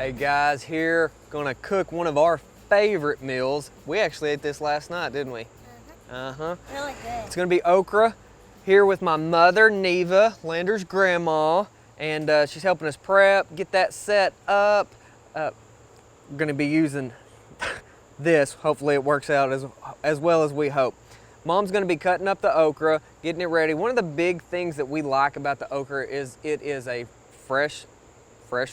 Hey guys, here gonna cook one of our favorite meals. We actually ate this last night, didn't we? Really good. It's gonna be okra. Here with my mother, Neva, Lander's grandma, and she's helping us prep, get that set up. We're gonna be using this. Hopefully it works out as well as we hope. Mom's gonna be cutting up the okra, getting it ready. One of the big things that we like about the okra is it is a fresh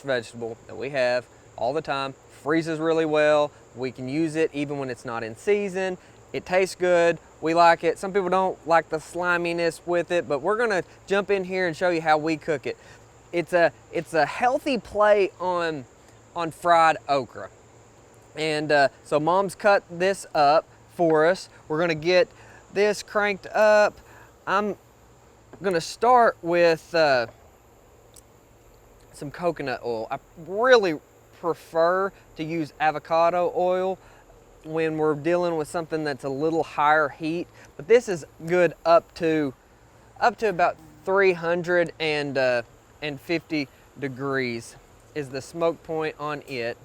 vegetable that we have all the time. Freezes really well. We can use it even when it's not in season. It tastes good. We like it. Some people don't like the sliminess with it, but we're gonna jump in here and show you how we cook it. It's a healthy play on fried okra. And so Mom's cut this up for us. We're gonna get this cranked up. I'm gonna start with some coconut oil. I really prefer to use avocado oil when we're dealing with something that's a little higher heat, but this is good up to about 350 degrees is the smoke point on it.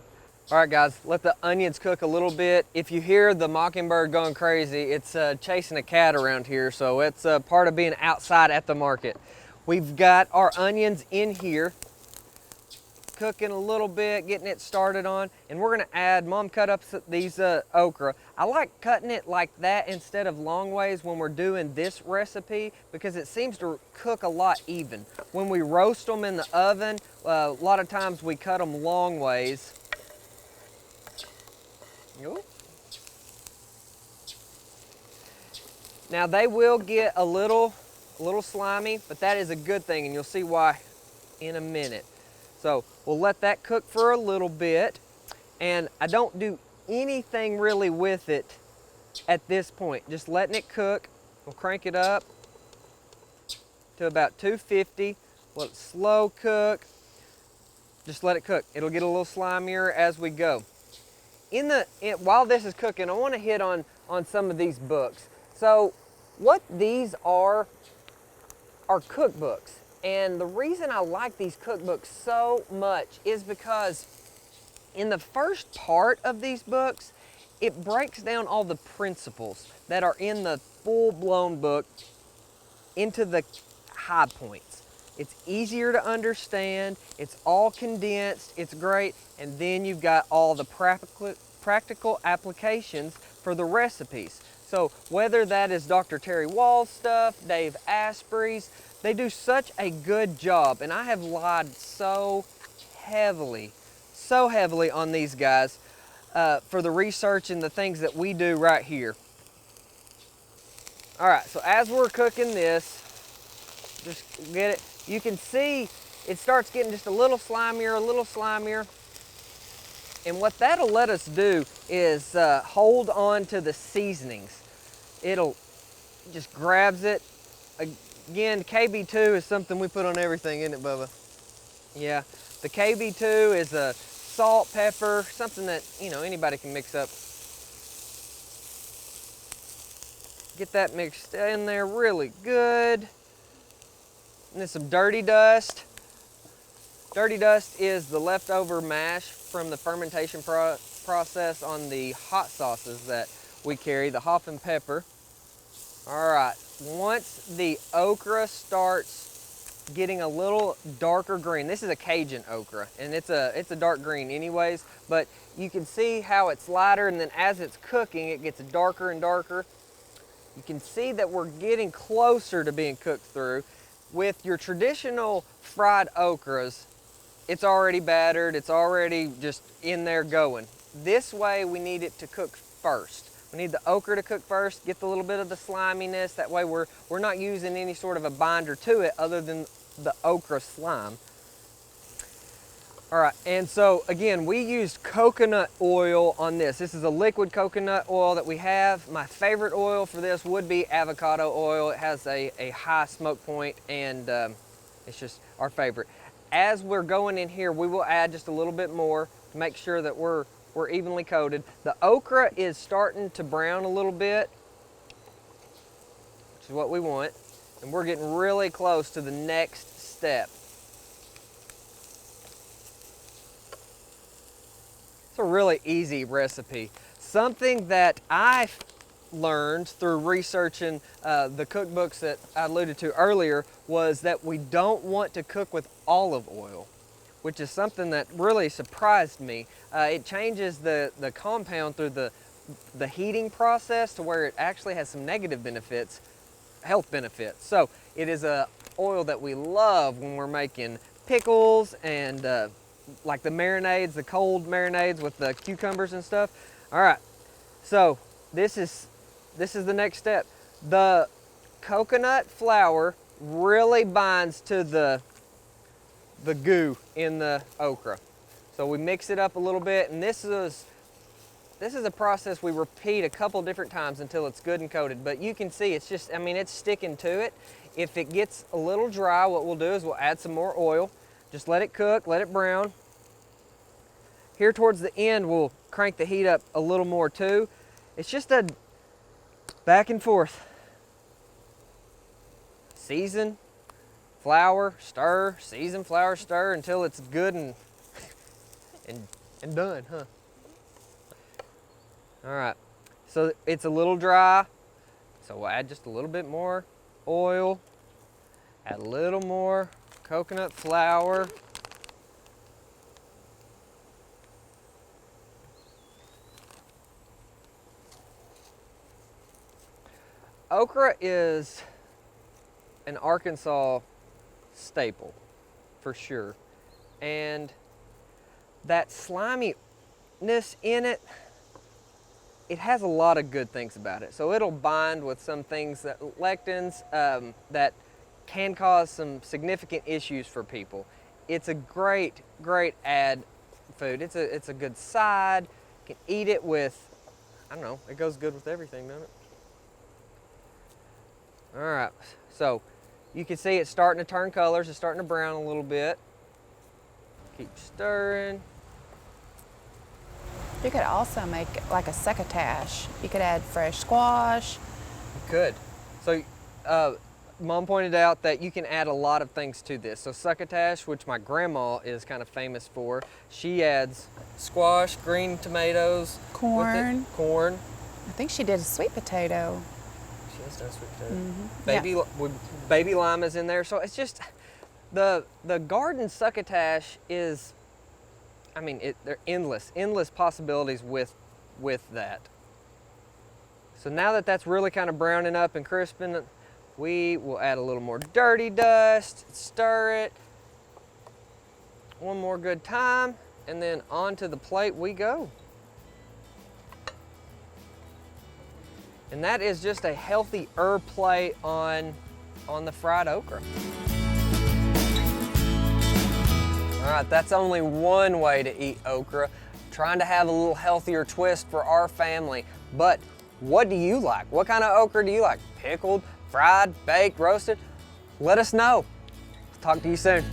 All right guys, let the onions cook a little bit. If you hear the mockingbird going crazy, it's chasing a cat around here, so it's part of being outside at the market. We've got our onions in here, cooking a little bit, getting it started on, and we're gonna add, Mom cut up these okra. I like cutting it like that instead of long ways when we're doing this recipe because it seems to cook a lot even. When we roast them in the oven, a lot of times we cut them long ways. Ooh. Now they will get a little slimy, but that is a good thing, and you'll see why in a minute. So we'll let that cook for a little bit, and I don't do anything really with it at this point. Just letting it cook. We'll crank it up to about 250. Let it slow cook. Just let it cook. It'll get a little slimier as we go. While this is cooking, I want to hit on some of these books. So what these are cookbooks. And the reason I like these cookbooks so much is because in the first part of these books, it breaks down all the principles that are in the full-blown book into the high points. It's easier to understand, it's all condensed, it's great, and then you've got all the practical applications for the recipes. So whether that is Dr. Terry Wall's stuff, Dave Asprey's, they do such a good job, and I have relied so heavily on these guys for the research and the things that we do right here. All right, so as we're cooking this, just get it, you can see it starts getting just a little slimier, and what that'll let us do is hold on to the seasonings. It'll just grabs it. Again, KB2 is something we put on everything, isn't it, Bubba? Yeah, the KB2 is a salt, pepper, something that, you know, anybody can mix up. Get that mixed in there really good. And then some dirty dust. Dirty dust is the leftover mash from the fermentation process on the hot sauces that we carry, the hop and pepper. All right, once the okra starts getting a little darker green, this is a Cajun okra, and it's a dark green anyways, but you can see how it's lighter, and then as it's cooking, it gets darker and darker. You can see that we're getting closer to being cooked through. With your traditional fried okras, it's already battered, it's already just in there going. This way, we need it to cook first. We need the okra to cook first, get a little bit of the sliminess. That way we're not using any sort of a binder to it other than the okra slime. All right, and so again, we used coconut oil on this. This is a liquid coconut oil that we have. My favorite oil for this would be avocado oil. It has a high smoke point, and it's just our favorite. As we're going in here, we will add just a little bit more to make sure that we're evenly coated. The okra is starting to brown a little bit, which is what we want, and we're getting really close to the next step. It's a really easy recipe. Something that I learned through researching the cookbooks that I alluded to earlier was that we don't want to cook with olive oil, which is something that really surprised me. It changes the compound through the heating process to where it actually has some negative benefits, health benefits. So it is a oil that we love when we're making pickles and like the marinades, the cold marinades with the cucumbers and stuff. All right, so this is the next step. The coconut flour really binds to the goo in the okra. So we mix it up a little bit, and this is a process we repeat a couple different times until it's good and coated. But you can see it's just, I mean, it's sticking to it. If it gets a little dry, what we'll do is we'll add some more oil. Just let it cook, let it brown. Here towards the end, we'll crank the heat up a little more too. It's just a back and forth. Season, flour, stir, season, flour, stir until it's good and done, huh? All right, so it's a little dry, so we'll add just a little bit more oil, add a little more coconut flour. Okra is an Arkansas staple, for sure. And that sliminess in it, it has a lot of good things about it. So it'll bind with some things, that lectins, that can cause some significant issues for people. It's a great, great add food. It's a good side. You can eat it with, I don't know, it goes good with everything, doesn't it? All right, so you can see it's starting to turn colors. It's starting to brown a little bit. Keep stirring. You could also make like a succotash. You could add fresh squash. You could. So Mom pointed out that you can add a lot of things to this. So succotash, which my grandma is kind of famous for, she adds squash, green tomatoes, Corn. Corn. I think she did a sweet potato. She has done sweet potato. Mm-hmm. Baby lima is in there. So it's just, the garden succotash is, I mean, they're endless possibilities with that. So now that that's really kind of browning up and crisping, we will add a little more dirty dust, stir it one more good time, and then onto the plate we go. And that is just a healthy herb plate on the fried okra. All right, that's only one way to eat okra. Trying to have a little healthier twist for our family. But what do you like? What kind of okra do you like? Pickled, fried, baked, roasted? Let us know. Talk to you soon.